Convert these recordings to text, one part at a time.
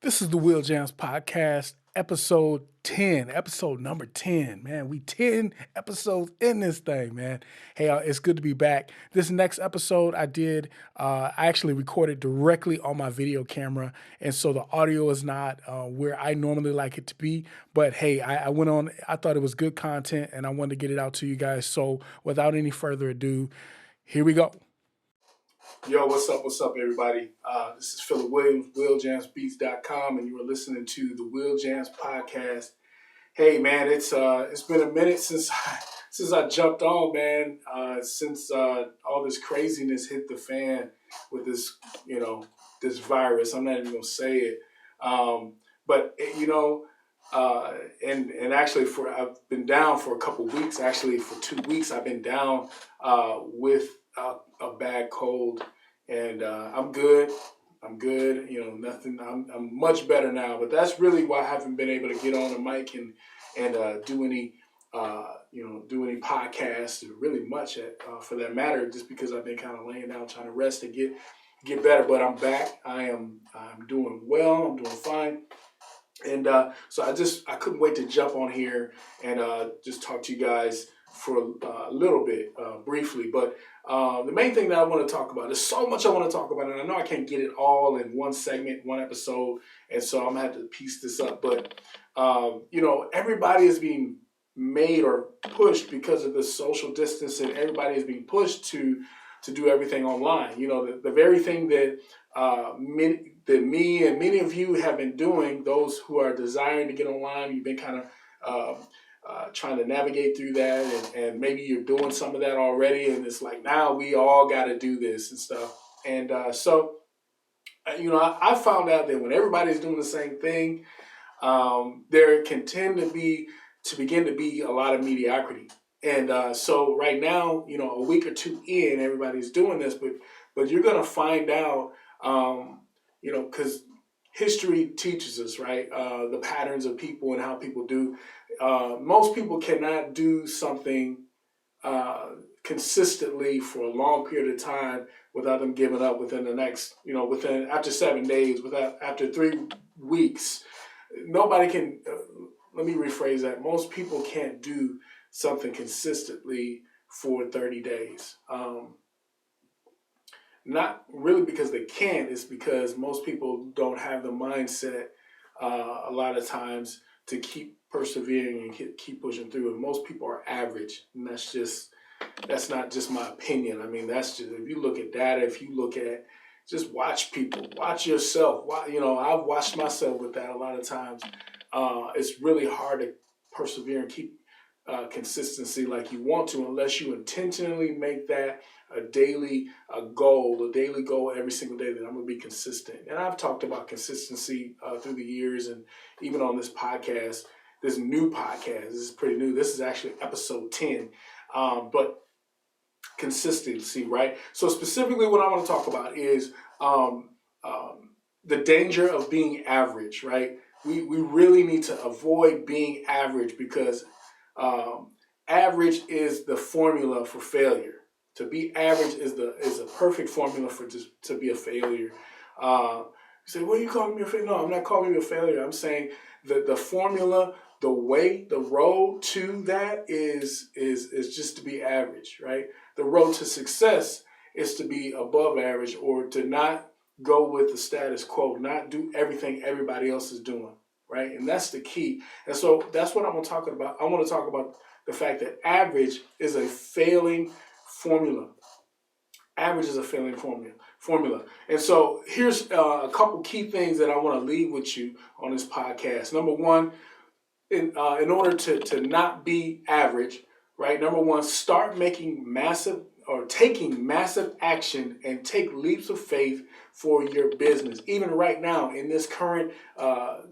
This is the Will Jams Podcast, episode 10, episode number 10. Man, we 10 episodes in this thing, man. Hey, it's good to be back. This next episode I actually recorded directly on my video camera, and so the audio is not where I normally like it to be. But hey, I went on, I thought it was good content, and I wanted to get it out to you guys. So without any further ado, here we go. Yo, what's up, everybody? This is Philip Williams, WillJamsBeats.com, and you are listening to the Will Jams Podcast. Hey, man, it's been a minute since I jumped on, man. Since all this craziness hit the fan with this, this virus. I'm not even gonna say it, but and actually I've been down for a couple weeks. Actually, for 2 weeks, I've been down with a bad cold, and I'm good. Nothing. I'm much better now, but that's really why I haven't been able to get on the mic and do any podcasts or really much for that matter. Just because I've been kind of laying down trying to rest to get better. But I'm back. I'm doing well. I'm doing fine. And so I couldn't wait to jump on here and just talk to you guys for a little bit briefly. But the main thing that I want to talk about, there's so much I want to talk about, and I know I can't get it all in one segment, one episode, and so I'm going to have to piece this up. But, everybody is being made or pushed because of the social distancing. Everybody is being pushed to do everything online. The very thing that me and many of you have been doing, those who are desiring to get online, you've been kind of trying to navigate through that, and maybe you're doing some of that already, and it's like, now we all got to do this and stuff. And so I found out that when everybody's doing the same thing, there can tend to begin to be a lot of mediocrity. And so right now, a week or two in, everybody's doing this, but you're going to find out, because history teaches us, right, the patterns of people and how people do. Most people cannot do something consistently for a long period of time without them giving up within the next, after 7 days, after 3 weeks. Nobody can, let me rephrase that. Most people can't do something consistently for 30 days. Not really because they can't, it's because most people don't have the mindset a lot of times to keep persevering and keep pushing through. And most people are average, and that's not just my opinion. I mean, that's just, if you look at data, if you look at, just watch people, watch yourself. I've watched myself with that a lot of times. It's really hard to persevere and keep consistency like you want to, unless you intentionally make that a daily goal every single day, that I'm going to be consistent. And I've talked about consistency through the years, and even on this podcast, this new podcast, this is pretty new. This is actually episode 10, but consistency, right? So specifically what I want to talk about is the danger of being average, right? We really need to avoid being average, because average is the formula for failure. To be average is a perfect formula to be a failure. You say, "What are you calling me a failure?" No, I'm not calling you a failure. I'm saying that the formula, the way, the road to that is just to be average, right? The road to success is to be above average, or to not go with the status quo, not do everything everybody else is doing, right? And that's the key. And so that's what I'm going to talk about. I want to talk about the fact that average is a failing formula. Average is a failing formula. And so here's a couple key things that I want to leave with you on this podcast. Number one, in order to not be average, right? Number one, start taking massive action and take leaps of faith for your business. Even right now, in this current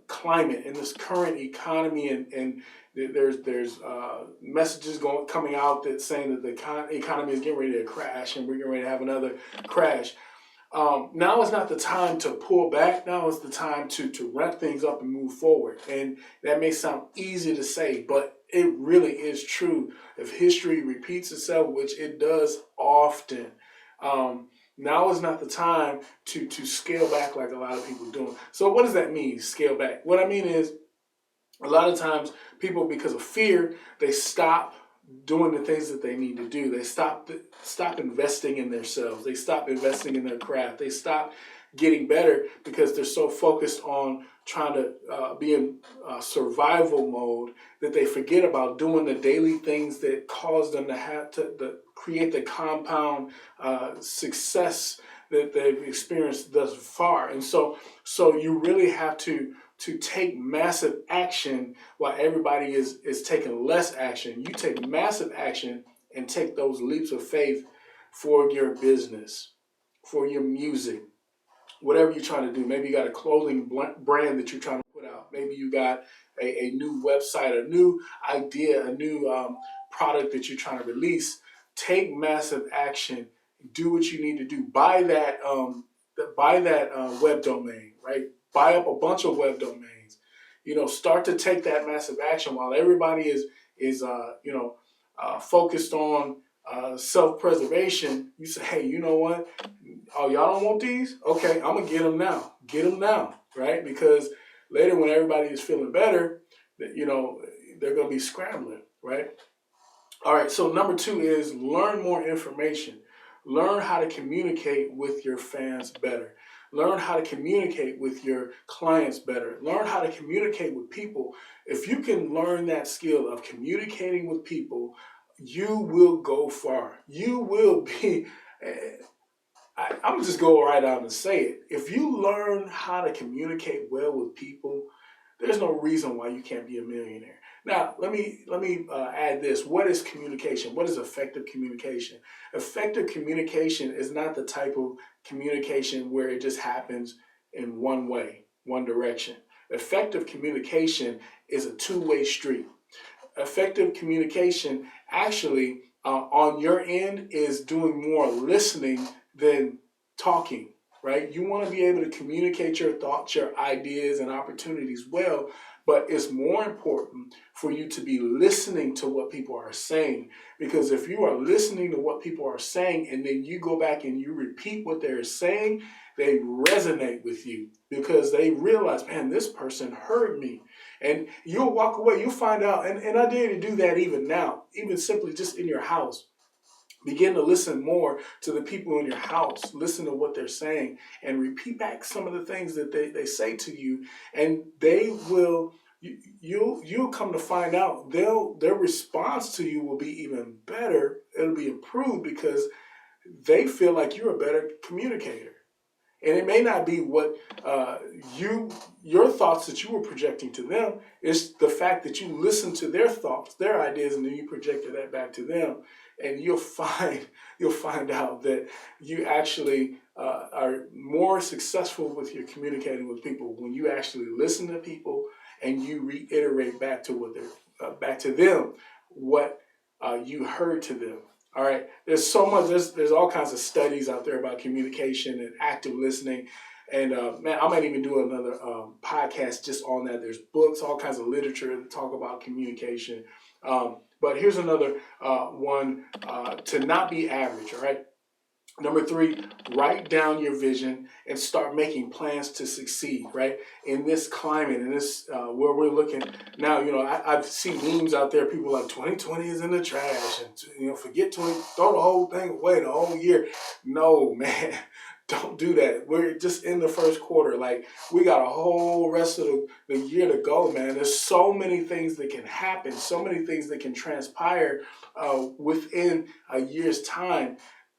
climate, in this current economy, and there's messages coming out that saying that the economy is getting ready to crash, and we're getting ready to have another crash. Now is not the time to pull back. Now is the time to wrap things up and move forward. And that may sound easy to say, but it really is true. If history repeats itself, which it does often, Now is not the time to scale back like a lot of people do. So what does that mean, scale back? What I mean is, a lot of times people, because of fear, they stop doing the things that they need to do. They stop investing in themselves. They stop investing in their craft. They stop getting better because they're so focused on trying to be in survival mode that they forget about doing the daily things that cause them to have to create the compound success that they've experienced thus far. And so you really have to take massive action while everybody is taking less action. You take massive action and take those leaps of faith for your business, for your music, whatever you're trying to do. Maybe you got a clothing brand that you're trying to put out. Maybe you got a new website, a new idea, a new product that you're trying to release. Take massive action. Do what you need to do. Buy that web domain, right? Buy up a bunch of web domains. Start to take that massive action while everybody is focused on self-preservation. You say, hey, you know what? Oh, y'all don't want these? Okay, I'm gonna get them now. Get them now, right? Because later, when everybody is feeling better, they're gonna be scrambling, right? All right. So number 2 is learn more information. Learn how to communicate with your fans better. Learn how to communicate with your clients better. Learn how to communicate with people. If you can learn that skill of communicating with people, you will go far. You will be, I'm going to just go right out and say it. If you learn how to communicate well with people, there's no reason why you can't be a millionaire. Now, let me add this. What is communication? What is effective communication? Effective communication is not the type of communication where it just happens in one way, one direction. Effective communication is a two-way street. Effective communication actually on your end is doing more listening than talking, right? You want to be able to communicate your thoughts, your ideas, and opportunities well, but it's more important for you to be listening to what people are saying. Because if you are listening to what people are saying and then you go back and you repeat what they're saying, they resonate with you because they realize, man, this person heard me. And you'll walk away, you'll find out, and I dare you to do that even now, even simply just in your house. Begin to listen more to the people in your house. Listen to what they're saying and repeat back some of the things that they say to you. And they will, you'll come to find out their response to you will be even better. It'll be improved because they feel like you're a better communicator. And it may not be what your thoughts that you were projecting to them. It's the fact that you listened to their thoughts, their ideas, and then you projected that back to them. And you'll find out that you actually are more successful with your communicating with people when you actually listen to people and you reiterate back to back to them what you heard to them. All right. There's so much. There's all kinds of studies out there about communication and active listening. And man, I might even do another podcast just on that. There's books, all kinds of literature that talk about communication. But here's another one to not be average. All right. Number 3, write down your vision and start making plans to succeed, right? In this climate, in this where we're looking now, I've seen memes out there, people like 2020 is in the trash and, forget 20, throw the whole thing away, the whole year. No, man, don't do that. We're just in the first quarter. Like, we got a whole rest of the year to go, man. There's so many things that can happen, so many things that can transpire within a year's time.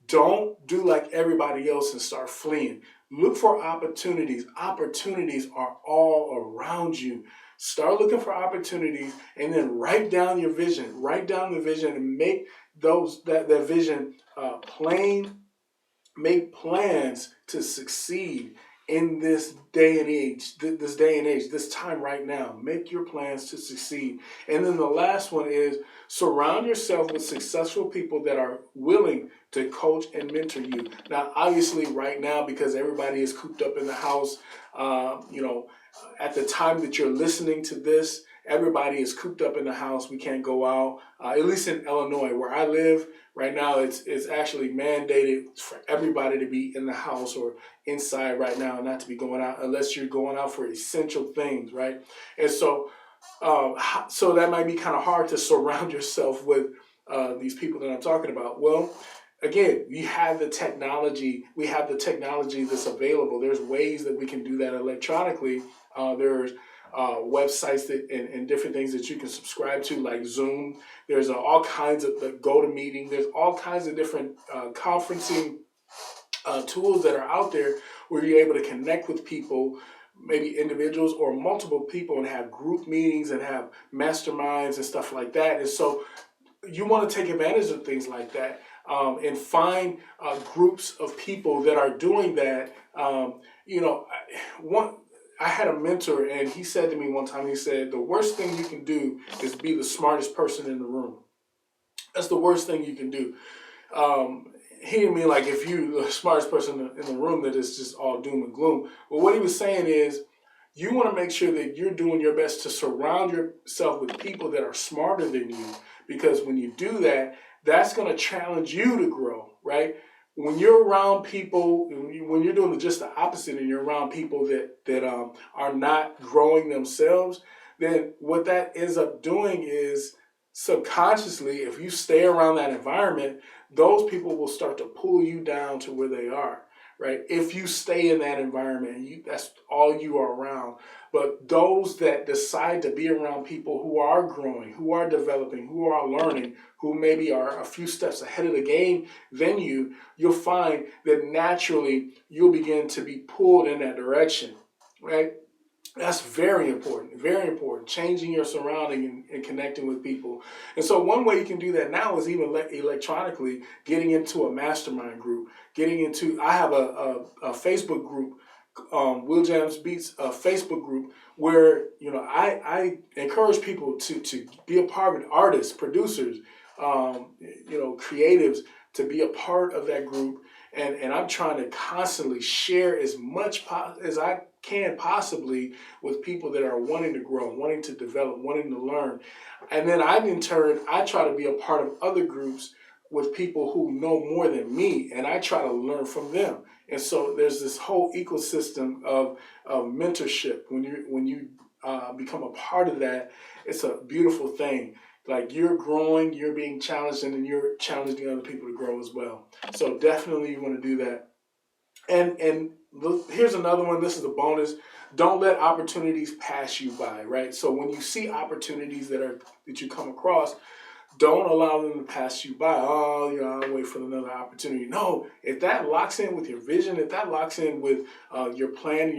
Don't do like everybody else and start fleeing. Look for opportunities. Opportunities are all around you. Start looking for opportunities and then write down your vision. Write down the vision and make that vision plain. Make plans to succeed in this day and age, this time right now. Make your plans to succeed. And then the last one is surround yourself with successful people that are willing to coach and mentor you. Now, obviously right now, because everybody is cooped up in the house, at the time that you're listening to this, everybody is cooped up in the house. We can't go out. At least in Illinois, where I live right now, it's actually mandated for everybody to be in the house or inside right now, and not to be going out unless you're going out for essential things, right? And so that might be kind of hard to surround yourself with these people that I'm talking about. Well, again, we have the technology. We have the technology that's available. There's ways that we can do that electronically. There's websites and different things that you can subscribe to, like Zoom. There's all kinds of GoToMeeting. There's all kinds of different conferencing tools that are out there where you're able to connect with people, maybe individuals or multiple people, and have group meetings and have masterminds and stuff like that. And so you want to take advantage of things like that, and find groups of people that are doing that. I had a mentor, and he said to me one time, he said, the worst thing you can do is be the smartest person in the room. That's the worst thing you can do. He didn't mean like if you're the smartest person in the room that it's just all doom and gloom. But what he was saying is, you want to make sure that you're doing your best to surround yourself with people that are smarter than you, because when you do that, that's going to challenge you to grow, right? When you're around people, when you're doing just the opposite and you're around people that are not growing themselves, then what that ends up doing is subconsciously, if you stay around that environment, those people will start to pull you down to where they are, right? If you stay in that environment, that's all you are around. But those that decide to be around people who are growing, who are developing, who are learning, who maybe are a few steps ahead of the game than you'll find that naturally you'll begin to be pulled in that direction, right? That's very important, very important. Changing your surrounding and connecting with people. And so one way you can do that now is even electronically, getting into a mastermind group, I have a Facebook group, Will Jams Beats Facebook group, where I encourage people to be a part of it, artists, producers, creatives, to be a part of that group. And I'm trying to constantly share as much as I can possibly with people that are wanting to grow, wanting to develop, wanting to learn. And then in turn, I try to be a part of other groups with people who know more than me, and I try to learn from them. And so there's this whole ecosystem of mentorship. When you become a part of that, it's a beautiful thing. Like, you're growing, you're being challenged, and then you're challenging other people to grow as well. So definitely you want to do that. And here's another one. This is a bonus. Don't let opportunities pass you by, right? So when you see opportunities that you come across, don't allow them to pass you by. Oh, I'll wait for another opportunity. No, if that locks in with your vision, if that locks in with your plan,